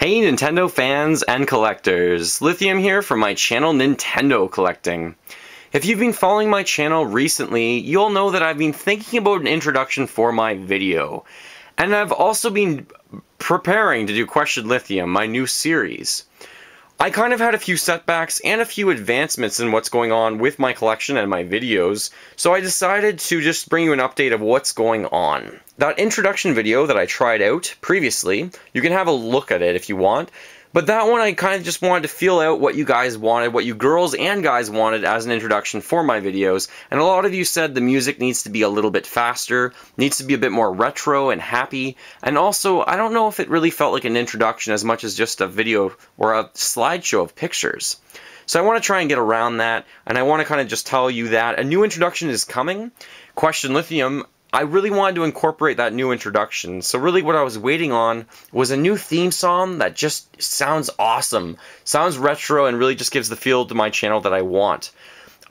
Hey Nintendo fans and collectors, Lithium here from my channel Nintendo Collecting. If you've been following my channel recently, you'll know that I've been thinking about an introduction for my video. And I've also been preparing to do Question Lithium, my new series. I kind of had a few setbacks and a few advancements in what's going on with my collection and my videos, so I decided to just bring you an update of what's going on. That introduction video that I tried out previously, you can have a look at it if you want, but that one I kind of just wanted to feel out what you guys wanted, what you girls and guys wanted as an introduction for my videos, and a lot of you said the music needs to be a little bit faster, needs to be a bit more retro and happy, and also I don't know if it really felt like an introduction as much as just a video or a slideshow of pictures. So I want to try and get around that, and I want to kind of just tell you that a new introduction is coming. Question Lithium, I really wanted to incorporate that new introduction, so really what I was waiting on was a new theme song that just sounds awesome, sounds retro, and really just gives the feel to my channel that I want.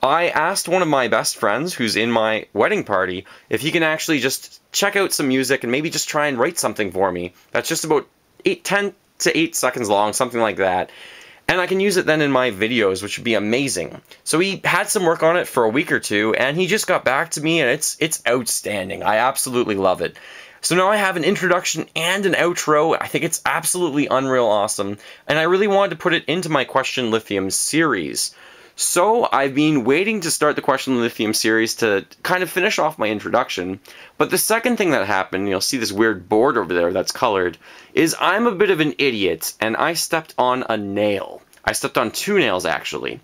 I asked one of my best friends who's in my wedding party if he can actually just check out some music and maybe just try and write something for me that's just about 10 to 8 seconds long, something like that. And I can use it then in my videos, which would be amazing. So he had some work on it for a week or two, and he just got back to me, and it's outstanding. I absolutely love it. So now I have an introduction and an outro. I think it's absolutely unreal awesome, and I really wanted to put it into my Question Lithium series. So I've been waiting to start the Question Lithium series to kind of finish off my introduction, but the second thing that happened, you'll see this weird board over there that's colored, is I'm a bit of an idiot, and I stepped on a nail. I stepped on 2 nails, actually.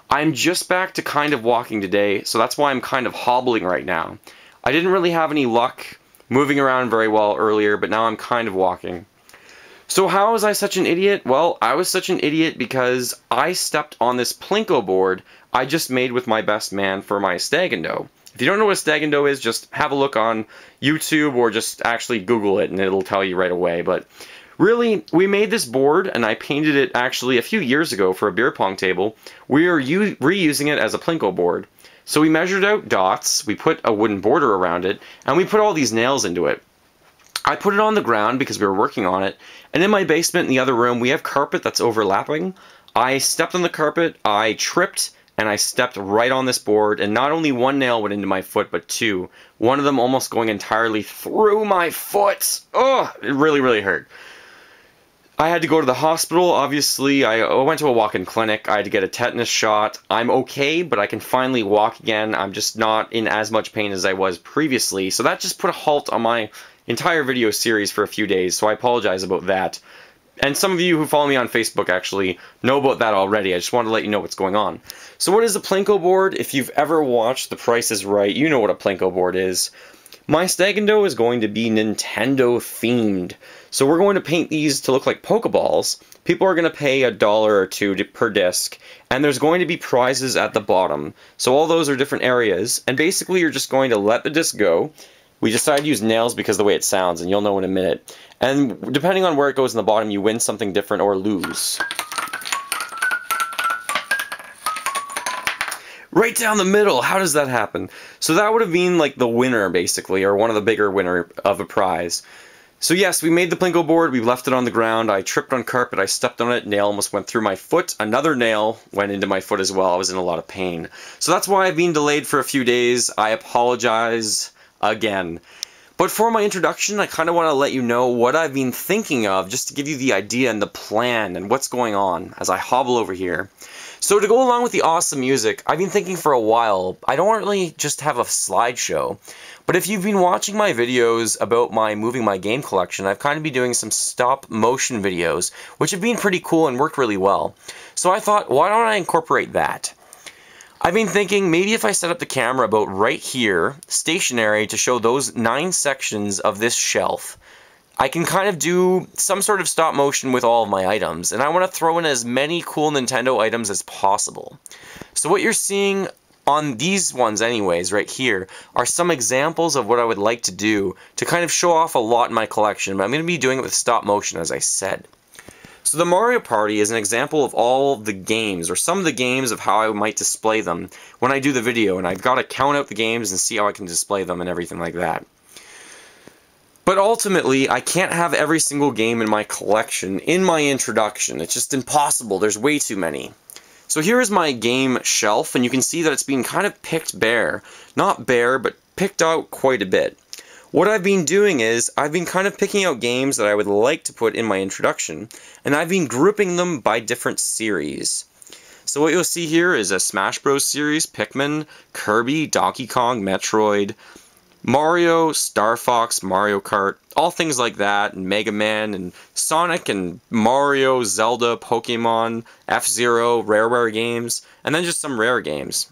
I'm just back to kind of walking today, so that's why I'm kind of hobbling right now. I didn't really have any luck moving around very well earlier, but now I'm kind of walking. So how was I such an idiot? Well, I was such an idiot because I stepped on this Plinko board I just made with my best man for my stag and doe. If you don't know what a stag and doe is, just have a look on YouTube or just actually Google it and it'll tell you right away. But really, we made this board and I painted it actually a few years ago for a beer pong table. We are reusing it as a Plinko board. So we measured out dots, we put a wooden border around it, and we put all these nails into it. I put it on the ground because we were working on it, and in my basement in the other room we have carpet that's overlapping. I stepped on the carpet, I tripped, and I stepped right on this board, and not only 1 nail went into my foot, but 2. One of them almost going entirely through my foot. Oh, it really, really hurt. I had to go to the hospital, obviously. I went to a walk-in clinic. I had to get a tetanus shot. I'm okay, but I can finally walk again. I'm just not in as much pain as I was previously, so that just put a halt on my entire video series for a few days, so I apologize about that. And some of you who follow me on Facebook actually know about that already. I just wanted to let you know what's going on. So what is a Plinko board? If you've ever watched The Price is Right, you know what a Plinko board is. My stag and doe is going to be Nintendo themed. So we're going to paint these to look like Pokeballs. People are going to pay $1 or $2 per disc, and there's going to be prizes at the bottom. So all those are different areas, and basically you're just going to let the disc go. We decided to use nails because of the way it sounds, and you'll know in a minute. And depending on where it goes in the bottom, you win something different or lose. Right down the middle! How does that happen? So that would have been like the winner, basically, or one of the bigger winner of a prize. So yes, we made the Plinko board, we left it on the ground, I tripped on carpet, I stepped on it, nail almost went through my foot, another nail went into my foot as well, I was in a lot of pain. So that's why I've been delayed for a few days, I apologize again. But for my introduction, I kind of want to let you know what I've been thinking of, just to give you the idea and the plan and what's going on as I hobble over here. So to go along with the awesome music, I've been thinking for a while, I don't really just have a slideshow, but if you've been watching my videos about my moving my game collection, I've kind of been doing some stop motion videos, which have been pretty cool and worked really well. So I thought, why don't I incorporate that? I've been thinking maybe if I set up the camera about right here, stationary, to show those 9 sections of this shelf, I can kind of do some sort of stop motion with all of my items, and I want to throw in as many cool Nintendo items as possible. So what you're seeing on these ones anyways, right here, are some examples of what I would like to do to kind of show off a lot in my collection, but I'm going to be doing it with stop motion, as I said. So the Mario Party is an example of all the games, or some of the games of how I might display them when I do the video, and I've got to count out the games and see how I can display them and everything like that. But ultimately, I can't have every single game in my collection in my introduction. It's just impossible. There's way too many. So here is my game shelf, and you can see that it's being kind of picked bare. Not bare, but picked out quite a bit. What I've been doing is, I've been kind of picking out games that I would like to put in my introduction, and I've been grouping them by different series. So what you'll see here is a Smash Bros. Series, Pikmin, Kirby, Donkey Kong, Metroid, Mario, Star Fox, Mario Kart, all things like that, and Mega Man, and Sonic, and Mario, Zelda, Pokemon, F-Zero, rare games, and then just some rare games.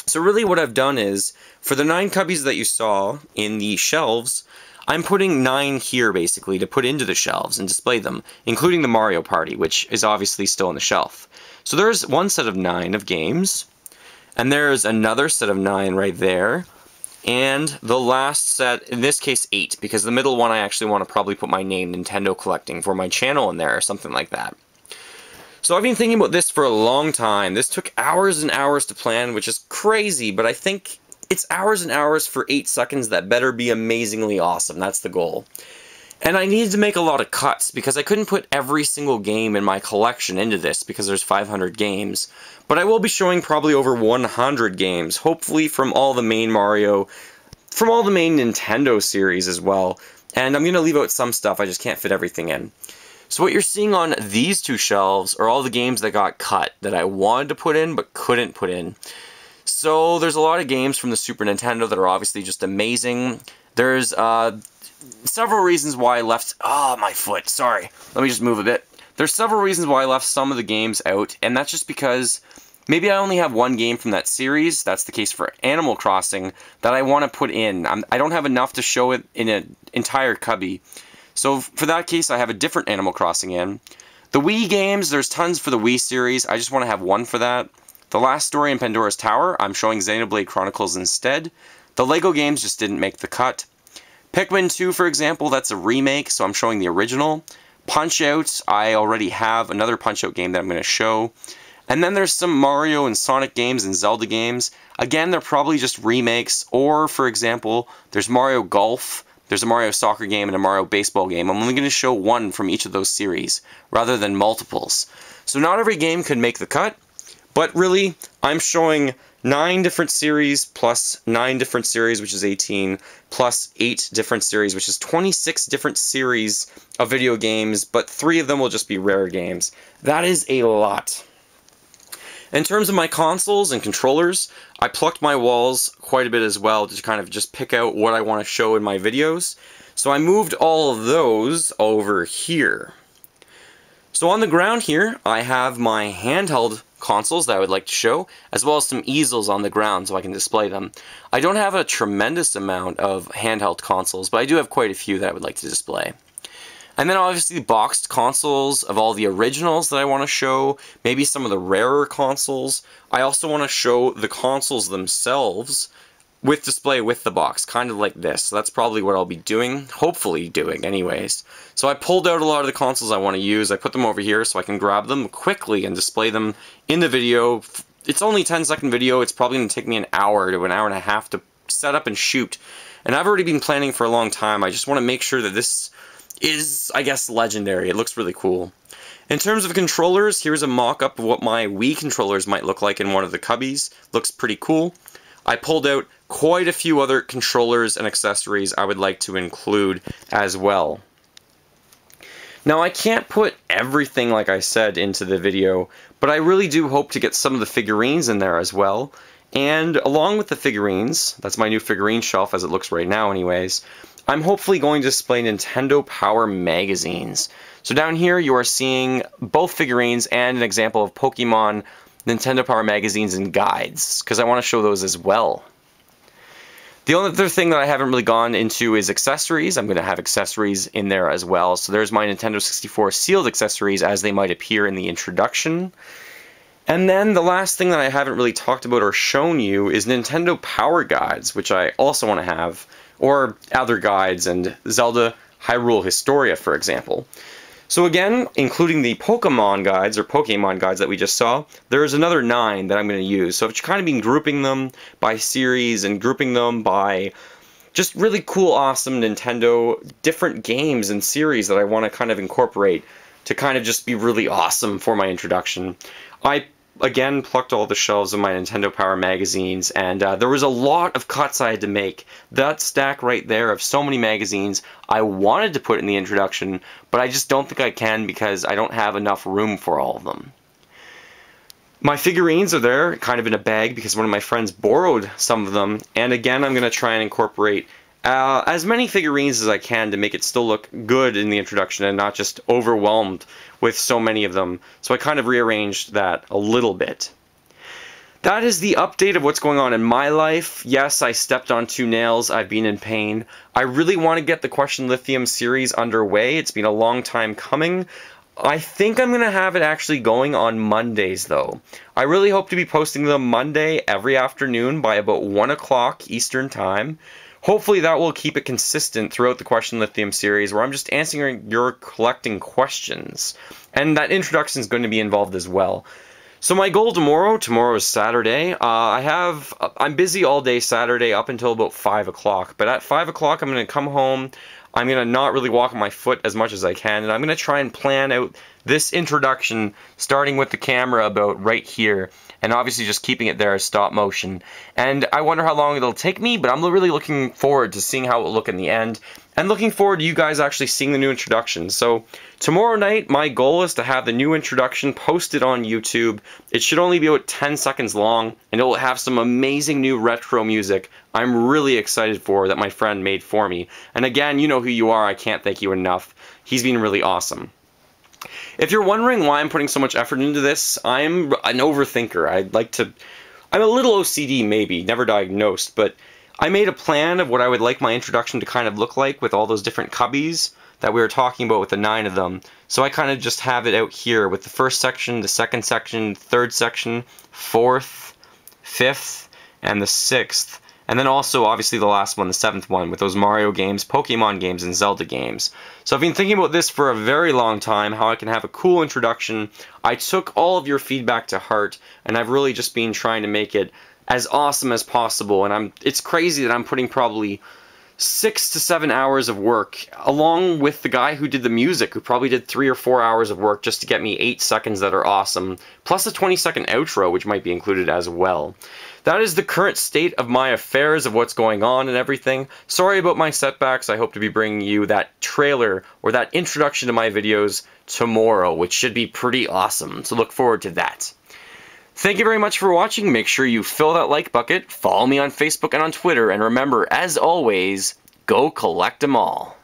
So really what I've done is, for the 9 cubbies that you saw in the shelves, I'm putting 9 here basically to put into the shelves and display them, including the Mario Party, which is obviously still on the shelf. So there's one set of 9 of games, and there's another set of 9 right there, and the last set, in this case 8, because the middle one I actually want to probably put my name, Nintendo Collecting, for my channel in there or something like that. So I've been thinking about this for a long time. This took hours and hours to plan, which is crazy, but I think it's hours and hours for 8 seconds that better be amazingly awesome. That's the goal. And I needed to make a lot of cuts because I couldn't put every single game in my collection into this because there's 500 games. But I will be showing probably over 100 games, hopefully from all the main Mario, from all the main Nintendo series as well. And I'm going to leave out some stuff, I just can't fit everything in. So what you're seeing on these 2 shelves are all the games that got cut that I wanted to put in but couldn't put in. So there's a lot of games from the Super Nintendo that are obviously just amazing. There's several reasons why I left... Oh, my foot. Sorry. Let me just move a bit. There's several reasons why I left some of the games out, and that's just because maybe I only have one game from that series, that's the case for Animal Crossing, that I want to put in. I don't have enough to show it in an entire cubby. So for that case, I have a different Animal Crossing in. The Wii games, there's tons for the Wii series. I just want to have one for that. The Last Story in Pandora's Tower, I'm showing Xenoblade Chronicles instead. The Lego games just didn't make the cut. Pikmin 2, for example, that's a remake, so I'm showing the original. Punch-Out, I already have another Punch-Out game that I'm going to show. And then there's some Mario and Sonic games and Zelda games. Again, they're probably just remakes, or, for example, there's Mario Golf, there's a Mario Soccer game and a Mario Baseball game. I'm only going to show one from each of those series, rather than multiples. So not every game could make the cut, but really, I'm showing 9 different series, plus 9 different series, which is 18, plus 8 different series, which is 26 different series of video games, but 3 of them will just be rare games. That is a lot. In terms of my consoles and controllers, I plucked my walls quite a bit as well to kind of just pick out what I want to show in my videos. So I moved all of those over here. So on the ground here, I have my handheld consoles that I would like to show, as well as some easels on the ground so I can display them. I don't have a tremendous amount of handheld consoles, but I do have quite a few that I would like to display. And then obviously boxed consoles of all the originals that I want to show, maybe some of the rarer consoles. I also want to show the consoles themselves with display with the box, kind of like this. So that's probably what I'll be doing, hopefully doing anyways. So I pulled out a lot of the consoles I want to use, I put them over here so I can grab them quickly and display them in the video. It's only a 10-second video, it's probably going to take me an hour to an hour and a half to set up and shoot. And I've already been planning for a long time, I just want to make sure that this is, I guess, legendary. It looks really cool. In terms of controllers, here's a mock-up of what my Wii controllers might look like in one of the cubbies. Looks pretty cool. I pulled out quite a few other controllers and accessories I would like to include as well. Now I can't put everything, like I said, into the video, but I really do hope to get some of the figurines in there as well. And along with the figurines, that's my new figurine shelf as it looks right now anyways, I'm hopefully going to display Nintendo Power magazines. So down here you are seeing both figurines and an example of Pokemon Nintendo Power magazines and guides, because I want to show those as well. The only other thing that I haven't really gone into is accessories. I'm going to have accessories in there as well. So there's my Nintendo 64 sealed accessories as they might appear in the introduction. And then the last thing that I haven't really talked about or shown you is Nintendo Power Guides, which I also want to have, or other guides, and Zelda Hyrule Historia, for example. So again, including the Pokemon guides, or Pokemon guides that we just saw, there's another 9 that I'm going to use. So I've kind of been grouping them by series and grouping them by just really cool, awesome Nintendo different games and series that I want to kind of incorporate to kind of just be really awesome for my introduction. I again plucked all the shelves of my Nintendo Power magazines, and there was a lot of cuts I had to make. That stack right there of so many magazines I wanted to put in the introduction, but I just don't think I can because I don't have enough room for all of them. My figurines are there, kind of in a bag, because one of my friends borrowed some of them, and again I'm going to try and incorporate as many figurines as I can to make it still look good in the introduction and not just overwhelmed with so many of them. So I kind of rearranged that a little bit. That is the update of what's going on in my life. Yes, I stepped on 2 nails. I've been in pain. I really want to get the Question Lithium series underway. It's been a long time coming. I think I'm going to have it actually going on Mondays, though. I really hope to be posting them Monday every afternoon by about 1 o'clock Eastern Time. Hopefully that will keep it consistent throughout the Question Lithium series, where I'm just answering your collecting questions. And that introduction is going to be involved as well. So my goal tomorrow is Saturday. I'm busy all day Saturday up until about 5 o'clock. But at 5 o'clock I'm going to come home. I'm going to not really walk on my foot as much as I can, and I'm going to try and plan out this introduction starting with the camera about right here, and obviously just keeping it there as stop motion. And I wonder how long it'll take me, but I'm really looking forward to seeing how it will look in the end, and looking forward to you guys actually seeing the new introduction. So tomorrow night, my goal is to have the new introduction posted on YouTube. It should only be about 10 seconds long, and it will have some amazing new retro music I'm really excited for that my friend made for me. And again, you know who you are, I can't thank you enough. He's been really awesome. If you're wondering why I'm putting so much effort into this, I'm an overthinker. I'm a little OCD maybe, never diagnosed, but I made a plan of what I would like my introduction to kind of look like with all those different cubbies that we were talking about with the 9 of them. So I kind of just have it out here with the first section, the second section, third section, fourth, fifth, and the 6th. And then also, obviously, the last one, the 7th one, with those Mario games, Pokemon games, and Zelda games. So I've been thinking about this for a very long time, how I can have a cool introduction. I took all of your feedback to heart, and I've really just been trying to make it as awesome as possible. And it's crazy that I'm putting probably 6 to 7 hours of work, along with the guy who did the music, who probably did 3 or 4 hours of work just to get me 8 seconds that are awesome, plus a 20-second outro, which might be included as well. That is the current state of my affairs, of what's going on and everything. Sorry about my setbacks. I hope to be bringing you that trailer or that introduction to my videos tomorrow, which should be pretty awesome. So look forward to that. Thank you very much for watching. Make sure you fill that like bucket, follow me on Facebook and on Twitter, and remember, as always, go collect 'em all.